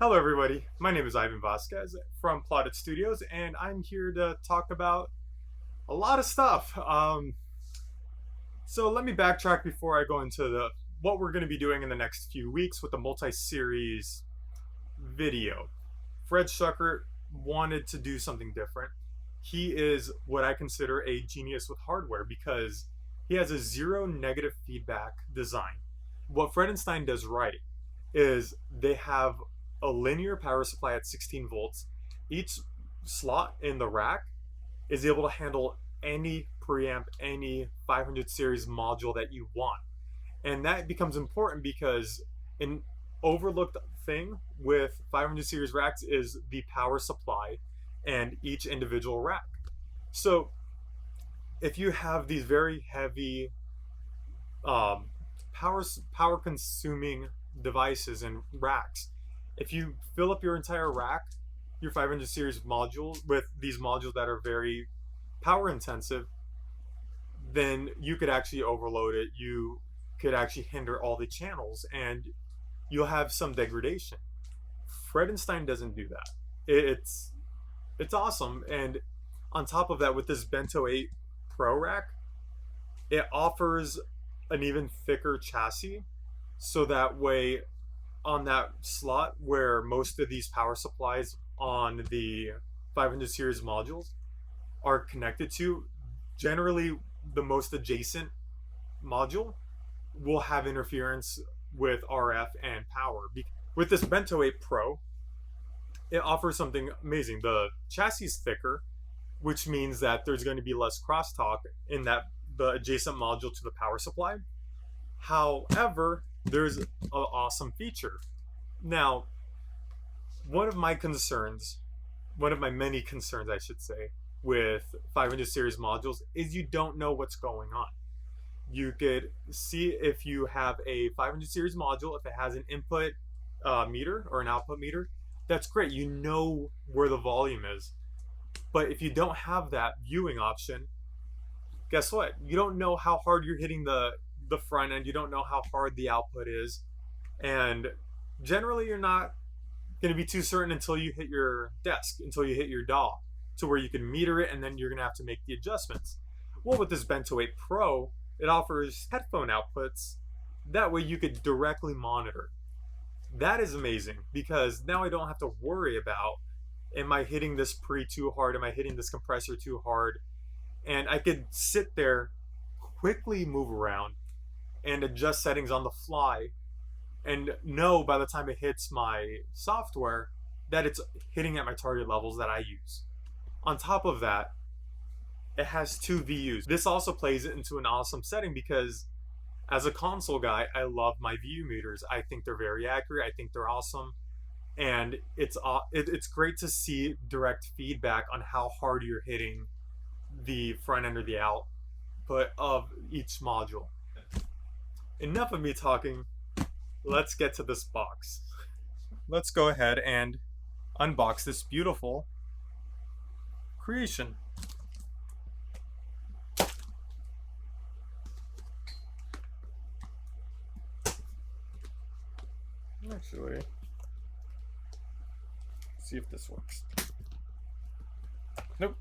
Hello, everybody. My name is Ivan Vasquez from Plotted Studios, and I'm here to talk about a lot of stuff. So let me backtrack before I go into what we're going to be doing in the next few weeks with the multi-series video. Fred Schucker wanted to do something different. He is what I consider a genius with hardware because he has a zero negative feedback design. What Fredenstein does right is they have a linear power supply at 16 volts. Each slot in the rack is able to handle any preamp, any 500 series module that you want. And that becomes important because an overlooked thing with 500 series racks is the power supply and each individual rack. So if you have these very heavy um, power consuming devices and racks, if you fill up your entire rack, your 500 series module with these modules that are very power intensive, then you could actually overload it. You could actually hinder all the channels and you'll have some degradation. Fredenstein doesn't do that. It's awesome. And on top of that, with this Bento 8 Pro rack, it offers an even thicker chassis, so that way on that slot where most of these power supplies on the 500 series modules are connected to, generally the most adjacent module will have interference with RF and power. With this Bento 8 Pro, it offers something amazing. The chassis is thicker, which means that there's going to be less crosstalk in that the adjacent module to the power supply. However, there's an awesome feature. Now, one of my many concerns, I should say, with 500 series modules is you don't know what's going on. You could see if you have a 500 series module, if it has an input meter or an output meter, that's great. You know where the volume is. But if you don't have that viewing option, guess what? You don't know how hard you're hitting the front end. You don't know how hard the output is. And generally, you're not going to be too certain until you hit your desk, until you hit your DAW, to where you can meter it, and then you're going to have to make the adjustments. Well, with this Bento 8 Pro, it offers headphone outputs. That way you could directly monitor. That is amazing because now I don't have to worry about, am I hitting this pre too hard? Am I hitting this compressor too hard? And I could sit there, quickly move around, and adjust settings on the fly, and know by the time it hits my software that it's hitting at my target levels that I use. On top of that, it has two VUs. This also plays it into an awesome setting because as a console guy, I love my VU meters. I think they're very accurate. I think they're awesome. And it's great to see direct feedback on how hard you're hitting the front end or the output of each module. Enough of me talking. Let's get to this box. Let's go ahead and unbox this beautiful creation. Actually, see if this works. Nope.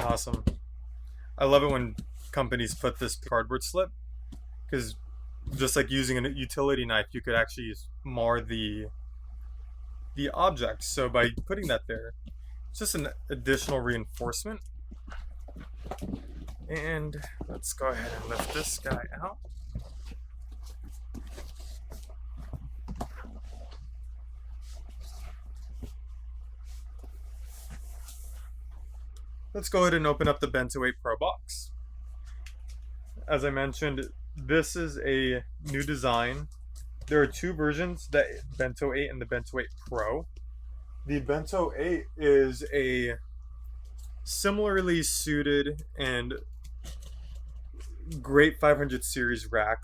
Awesome. I love it when companies put this cardboard slip because just like using a utility knife, you could actually mar the object. So by putting that there, it's just an additional reinforcement. And let's go ahead and lift this guy out. let's go ahead and open up the Bento 8 Pro box. As I mentioned, this is a new design. There are two versions, the Bento 8 and the Bento 8 Pro. The Bento 8 is a similarly suited and great 500 series rack.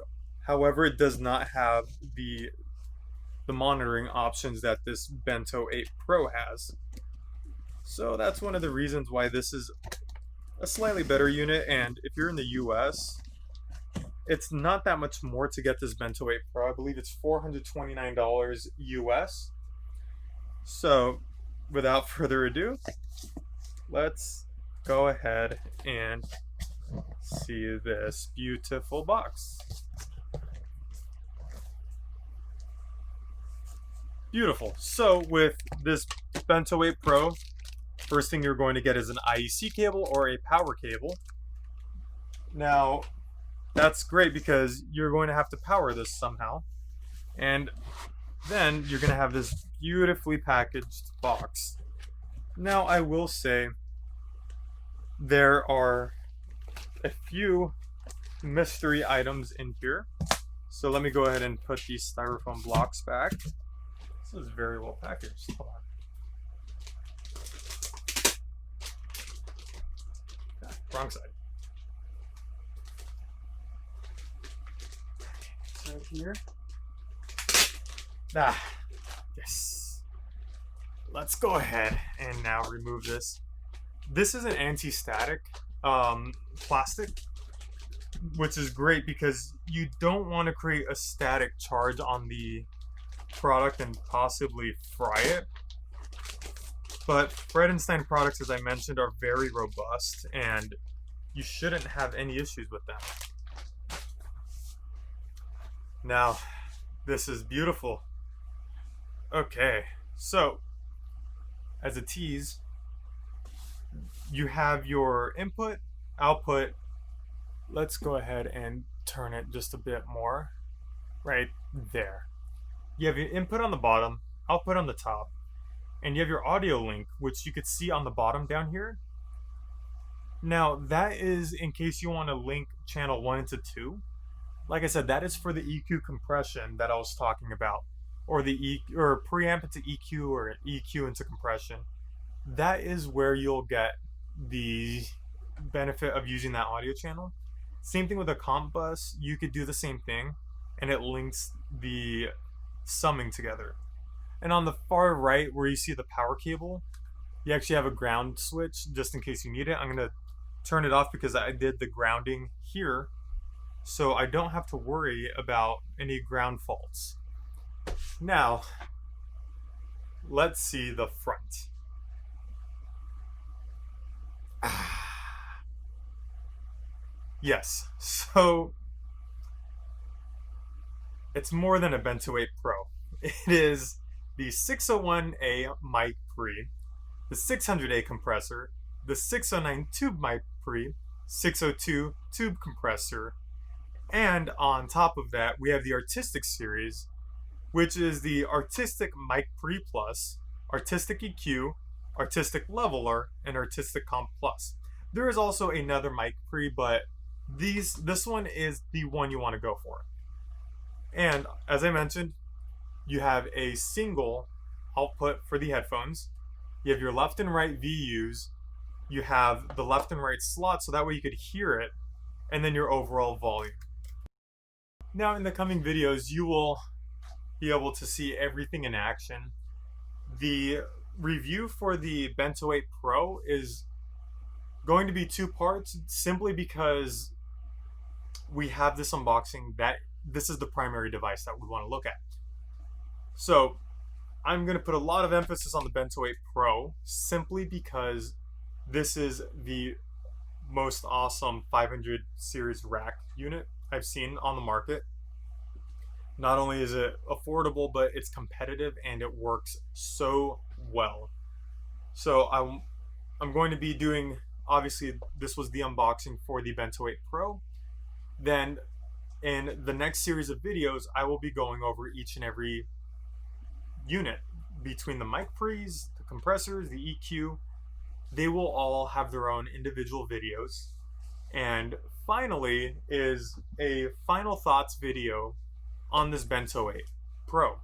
However, it does not have the monitoring options that this Bento 8 Pro has. So that's one of the reasons why this is a slightly better unit, and if you're in the US, it's not that much more to get this Bento 8 Pro. I believe it's $429 US. So without further ado, let's go ahead and see this beautiful box. Beautiful. So with this Bento 8 Pro, first thing you're going to get is an IEC cable or a power cable. Now, that's great because you're going to have to power this somehow. And then you're going to have this beautifully packaged box. Now, I will say there are a few mystery items in here. So let me go ahead and put these styrofoam blocks back. This is very well packaged. Hold on. Wrong side. Right here. Yes. Let's go ahead and now remove this. This is an anti-static plastic, which is great because you don't want to create a static charge on the product and possibly fry it. But Fredenstein products, as I mentioned, are very robust and you shouldn't have any issues with them. Now, this is beautiful. Okay, so as a tease, you have your input, output. Let's go ahead and turn it just a bit more. Right there. You have your input on the bottom, output on the top, and you have your audio link, which you could see on the bottom down here. Now, that is in case you want to link channel 1 into 2. Like I said, that is for the EQ compression that I was talking about, or the or preamp into EQ or EQ into compression. That is where you'll get the benefit of using that audio channel. Same thing with a comp bus. You could do the same thing, and it links the summing together. And on the far right, where you see the power cable, you actually have a ground switch just in case you need it. I'm going to turn it off because I did the grounding here, so I don't have to worry about any ground faults. Now, let's see the front. Yes, so it's more than a Bento 8 Pro. It is the 601A mic pre, the 600A compressor, the 609 tube mic pre, 602 tube compressor, and on top of that, we have the Artistic series, which is the Artistic Mic Pre Plus, Artistic EQ, Artistic Leveler, and Artistic Comp Plus. There is also another mic pre, but this one is the one you want to go for. And as I mentioned, you have a single output for the headphones. You have your left and right VUs. You have the left and right slot, so that way you could hear it, and then your overall volume. Now, in the coming videos, you will be able to see everything in action. The review for the Bento 8 Pro is going to be 2 parts, simply because we have this unboxing that this is the primary device that we want to look at. So I'm going to put a lot of emphasis on the Bento 8 Pro simply because this is the most awesome 500 series rack unit I've seen on the market. Not only is it affordable, but it's competitive and it works so well. So I'm going to be doing, obviously this was the unboxing for the Bento 8 Pro. Then in the next series of videos, I will be going over each and every unit between the mic pre's, the compressors, the EQ, They will all have their own individual videos. And finally is a final thoughts video on this Bento 8 Pro,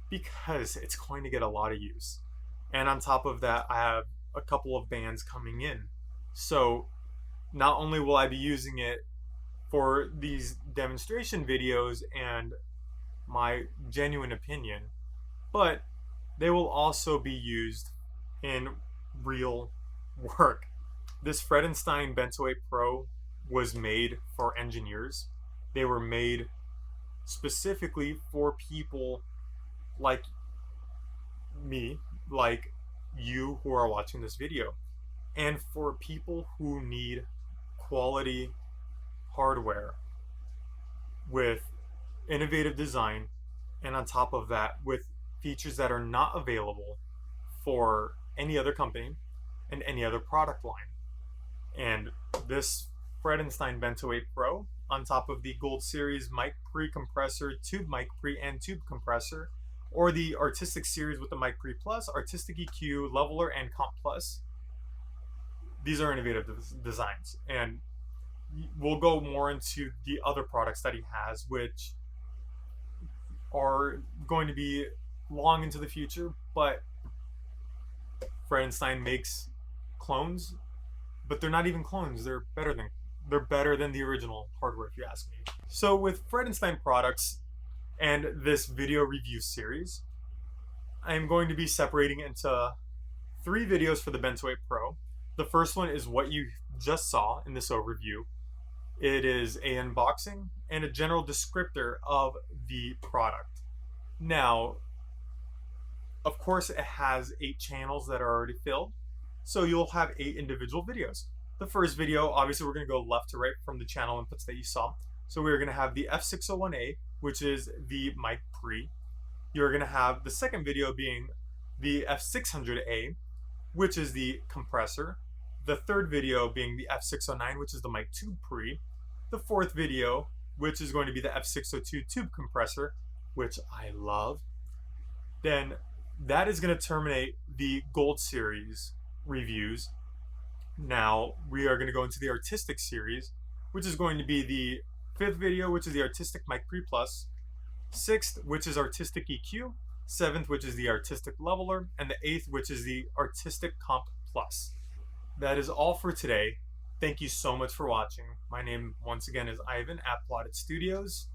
because it's going to get a lot of use. And on top of that, I have a couple of bands coming in. So not only will I be using it for these demonstration videos and my genuine opinion, but they will also be used in real work. This Fredenstein Bento 8 Pro was made for engineers. They were made specifically for people like me, like you who are watching this video, and for people who need quality hardware with innovative design, and on top of that, with features that are not available for any other company and any other product line. And this Fredenstein Bento 8 Pro, on top of the Gold Series mic pre compressor, tube mic pre, and tube compressor, or the Artistic Series with the mic pre plus, Artistic EQ, leveler, and comp plus. These are innovative designs, and we'll go more into the other products that he has, which are going to be long into the future. But Fredenstein makes clones, but they're not even clones. They're better than the original hardware, if you ask me. So with Fredenstein products and this video review series, I am going to be separating into 3 videos for the Bento 8 Pro. The first one is what you just saw in this overview. It is an unboxing and a general descriptor of the product. Now, of course, it has 8 channels that are already filled, so you'll have 8 individual videos. The first video, obviously, we're going to go left to right from the channel inputs that you saw. So we're going to have the F601A, which is the mic pre. You're going to have the second video being the F600A, which is the compressor. The third video being the F609, which is the mic tube pre. The fourth video, which is going to be the F602 tube compressor, which I love. Then that is going to terminate the Gold Series reviews. Now we are going to go into the Artistic Series, which is going to be the 5th video, which is the Artistic mic pre plus, 6th, which is Artistic EQ, 7th, which is the Artistic leveler, and the 8th, which is the Artistic comp plus. That is all for today. Thank you so much for watching. My name, once again, is Ivan at Plotted Studios.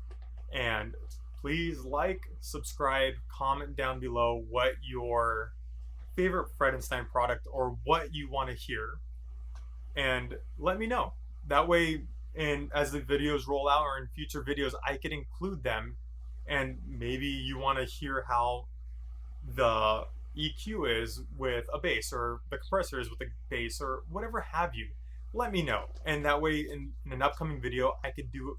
And please like, subscribe, comment down below what your favorite Fredenstein product or what you want to hear. And let me know. That way, as the videos roll out or in future videos, I can include them. And maybe you want to hear how the EQ is with a bass, or the compressor is with a bass, or whatever have you. Let me know. And that way, in an upcoming video, I could do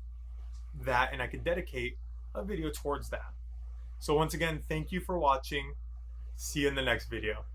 that and I could dedicate a video towards that. So once again, thank you for watching. See you in the next video.